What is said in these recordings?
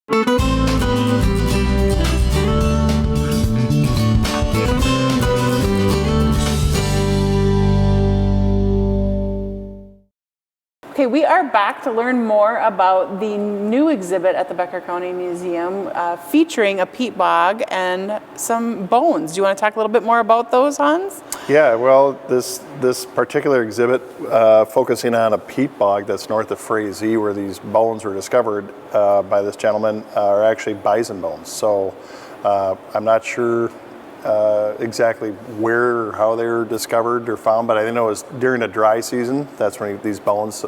Okay, we are back to learn more about the new exhibit at the Becker County Museum featuring a peat bog and some bones. Do you want to talk a little bit more about those, Hans? Yeah, well, this particular exhibit focusing on a peat bog that's north of Frazee, where these bones were discovered by this gentleman, are actually bison bones. So I'm not sure exactly where or how they were discovered or found, but I know it was during the dry season. That's when these bones,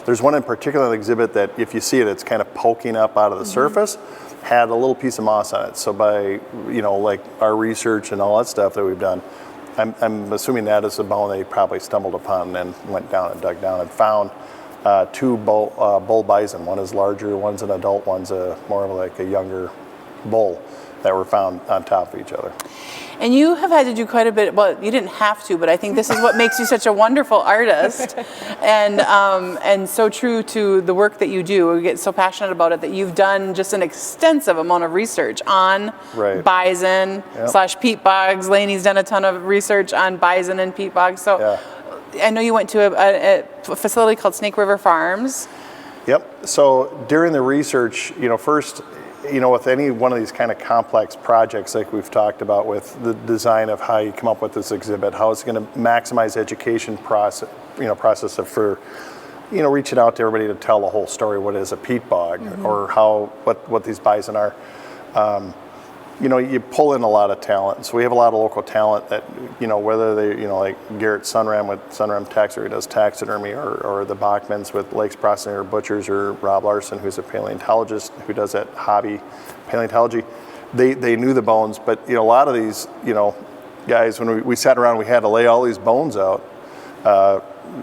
there's one in particular in the exhibit that if you see it, it's kind of poking up out of the surface, had a little piece of moss on it. So by, like our research and all that stuff that we've done, I'm assuming that is a bone they probably stumbled upon and then went down and dug down and found two bull bison. One is larger, one's an adult, one's more of like a younger bull, that were found on top of each other. And you have had to do quite a bit, well, you didn't have to, but I think this is what makes you such a wonderful artist and so true to the work that you do. You get so passionate about it that you've done just an extensive amount of research on bison / peat bogs. Laney's done a ton of research on bison and peat bogs. So I know you went to a facility called Snake River Farms. Yep, so during the research, first, with any one of these kind of complex projects like we've talked about with the design of how you come up with this exhibit, how it's going to maximize education process for, reaching out to everybody to tell the whole story, what is a peat bog or what these bison are. You pull in a lot of talent. So we have a lot of local talent that, whether they, like Garrett Sunram with Sunram Taxidermy does taxidermy, or the Bachmans with Lakes Processing or Butchers, or Rob Larson, who's a paleontologist who does that hobby paleontology. They knew the bones, but, a lot of these, guys, when we sat around, we had to lay all these bones out.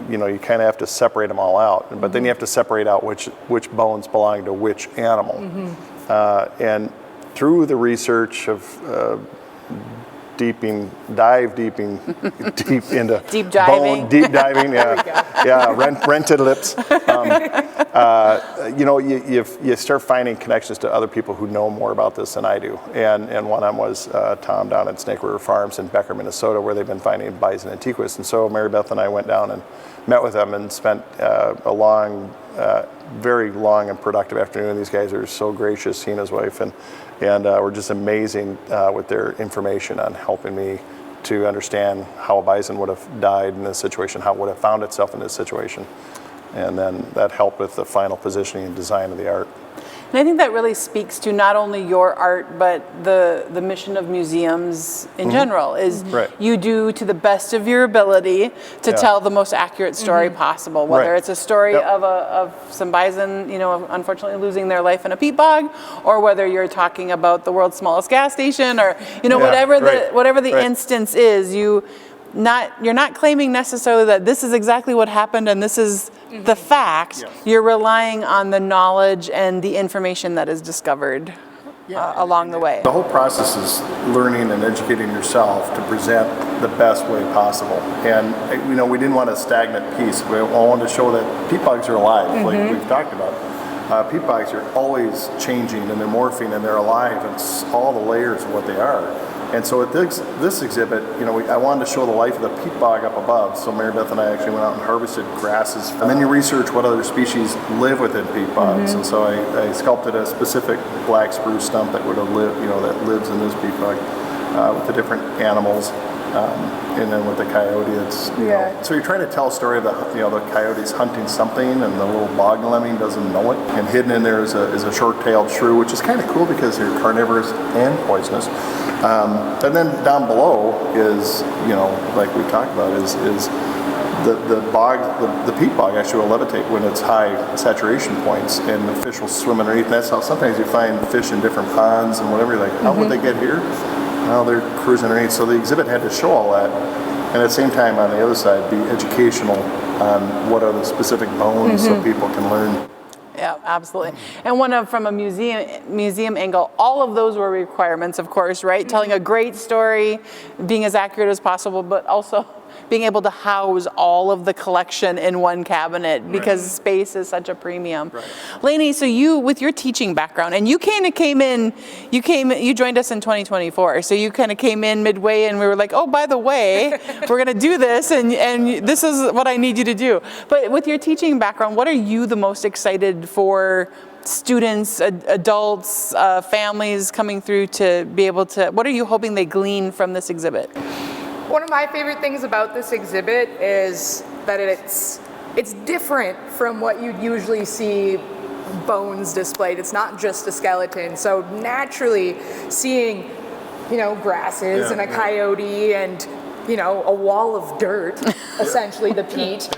You kind of have to separate them all out, but then you have to separate out which bones belong to which animal. And through the research of deep into deep diving, rented lips. You start finding connections to other people who know more about this than I do, and one of them was Tom down at Snake River Farms in Becker, Minnesota, where they've been finding bison antiquus. And so Mary Beth and I went down and met with them and spent a very long and productive afternoon. These guys are so gracious, he and his wife, and were just amazing with their information on helping me to understand how a bison would have died in this situation, how it would have found itself in this situation. And then that helped with the final positioning and design of the art. And I think that really speaks to not only your art, but the mission of museums in general, is you do to the best of your ability to tell the most accurate story possible, whether it's a story of some bison, unfortunately losing their life in a peat bog, or whether you're talking about the world's smallest gas station, or, whatever the instance is, you're not claiming necessarily that this is exactly what happened and this is the fact. You're relying on the knowledge and the information that is discovered along the way. The whole process is learning and educating yourself to present the best way possible. And we didn't want a stagnant piece. We wanted to show that peat bogs are alive, like we've talked about. Peat bogs are always changing and they're morphing and they're alive, and it's all the layers of what they are. And so at this exhibit, I wanted to show the life of the peat bog up above. So Mary Beth and I actually went out and harvested grasses. And then you research what other species live within peat bogs. And so I sculpted a specific black spruce stump that would have lived, that lives in this peat bog with the different animals. And then with the coyote, it's so you're trying to tell a story of the coyote's hunting something, and the little bog lemming doesn't know it. And hidden in there is a short-tailed shrew, which is kind of cool because they're carnivorous and poisonous. And then down below is, like we talked about, is the bog, the peat bog actually will levitate when it's high saturation points, and the fish will swim underneath. And that's how sometimes you find fish in different ponds and whatever. You're like, how would they get here? Well, they're cruising underneath. So the exhibit had to show all that, and at the same time on the other side be educational on what are the specific bones so people can learn. Yeah, absolutely. And from a museum angle, all of those were requirements, of course, right? Telling a great story, being as accurate as possible, but also being able to house all of the collection in one cabinet because space is such a premium. Lainey, so you, with your teaching background, and you kind of you joined us in 2024, so you kind of came in midway and we were like, oh, by the way, we're going to do this and this is what I need you to do. But with your teaching background, what are you the most excited for students, adults, families coming through to be able to, what are you hoping they glean from this exhibit? One of my favorite things about this exhibit is that it's different from what you'd usually see bones displayed. It's not just a skeleton. So naturally seeing, grasses and a coyote and, a wall of dirt, essentially the peat,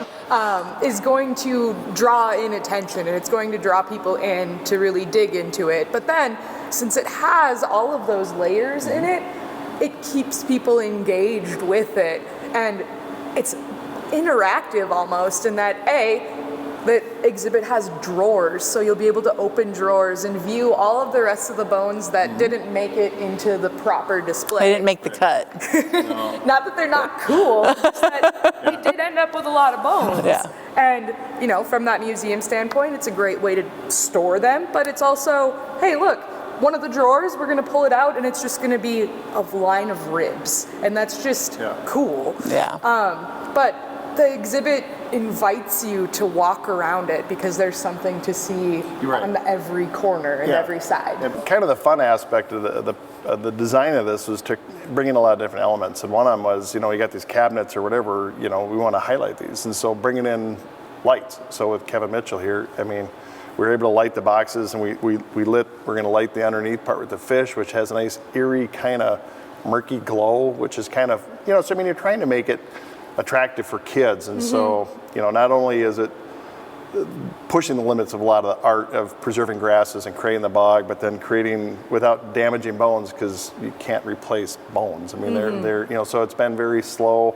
is going to draw in attention, and it's going to draw people in to really dig into it. But then, since it has all of those layers in it, it keeps people engaged with it. And it's interactive almost in that, the exhibit has drawers, so you'll be able to open drawers and view all of the rest of the bones that didn't make it into the proper display. They didn't make the cut. Not that they're not cool, just that we did end up with a lot of bones. Yeah. And, from that museum standpoint, it's a great way to store them, but it's also, hey, look, one of the drawers, we're going to pull it out, and it's just going to be a line of ribs, and that's just cool. Yeah. But the exhibit invites you to walk around it because there's something to see on every corner and every side. And kind of the fun aspect of the design of this was to bring in a lot of different elements. And one of them was, you got these cabinets or whatever, we want to highlight these. And so bringing in lights. So with Kevin Mitchell here, we were able to light the boxes, and we're going to light the underneath part with the fish, which has a nice eerie kind of murky glow, which is kind of, you're trying to make it attractive for kids. And so, not only is it pushing the limits of a lot of the art of preserving grasses and creating the bog, but then creating without damaging bones, because you can't replace bones. They're so it's been very slow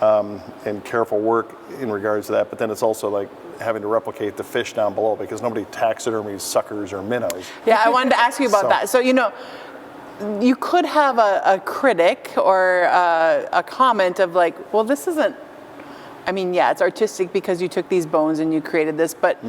and careful work in regards to that. But then it's also like having to replicate the fish down below, because nobody taxidermies suckers or minnows. Yeah, I wanted to ask you about that. So, you could have a critic or a comment of like, well, this isn't, it's artistic because you took these bones and you created this, but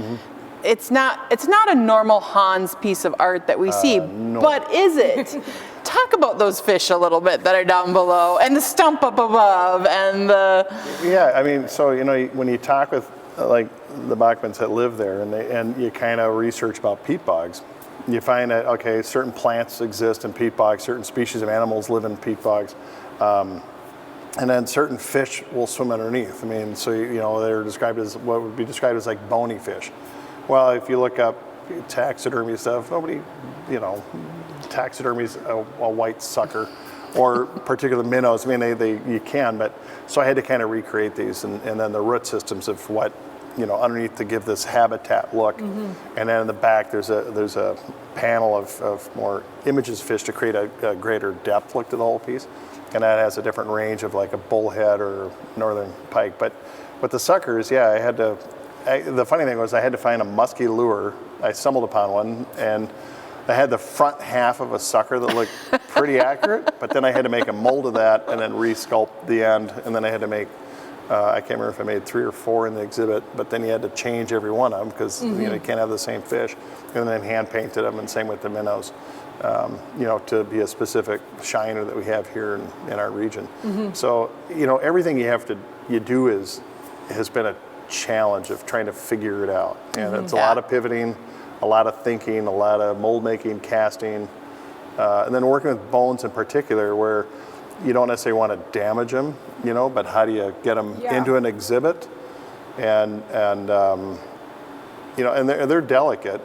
it's not a normal Hans piece of art that we see. No. But is it? Talk about those fish a little bit that are down below, and the stump up above, and the... Yeah, so, when you talk with, like, the Bachmans that live there, and you kind of research about peat bogs, you find that, okay, certain plants exist in peat bogs, certain species of animals live in peat bogs, and then certain fish will swim underneath. So, they're described as what would be described as like bony fish. Well, if you look up taxidermy stuff, nobody, taxidermy's a white sucker, or particular minnows. You can, but so I had to kind of recreate these, and then the root systems of what, underneath to give this habitat look. And then in the back, there's a panel of more images of fish to create a greater depth look to the whole piece. And that has a different range of like a bullhead or northern pike. But with the suckers, the funny thing was I had to find a musky lure. I stumbled upon one, and I had the front half of a sucker that looked pretty accurate, but then I had to make a mold of that and then re-sculpt the end, and then I had to make, I can't remember if I made 3 or 4 in the exhibit, but then you had to change every one of them because you can't have the same fish, and then hand painted them, and same with the minnows, to be a specific shiner that we have here in our region. So, everything you do has been a challenge of trying to figure it out, and it's a lot of pivoting, a lot of thinking, a lot of mold making, casting, and then working with bones in particular, where you don't necessarily want to damage them, but how do you get them into an exhibit, and they're delicate,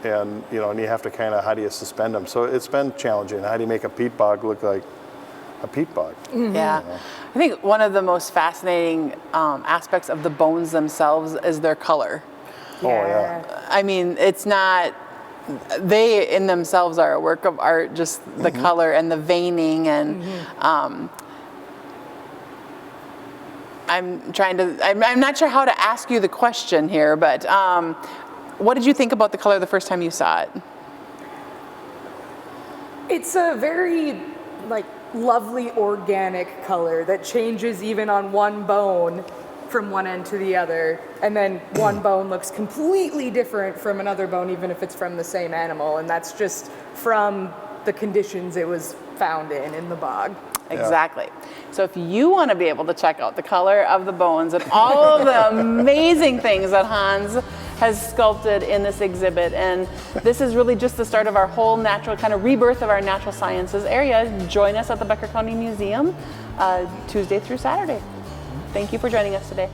and and you have to kind of, how do you suspend them? So it's been challenging. How do you make a peat bog look like a peat bog? Yeah, I think one of the most fascinating aspects of the bones themselves is their color. Oh yeah. It's not, they in themselves are a work of art, just the color and the veining, and I'm not sure how to ask you the question here, but what did you think about the color the first time you saw it? It's a very like lovely organic color that changes even on one bone from one end to the other, and then one bone looks completely different from another bone, even if it's from the same animal, and that's just from the conditions it was found in the bog. Exactly. So if you want to be able to check out the color of the bones and all of the amazing things that Hans has sculpted in this exhibit, and this is really just the start of our whole natural kind of rebirth of our natural sciences area, join us at the Becker County Museum Tuesday through Saturday. Thank you for joining us today.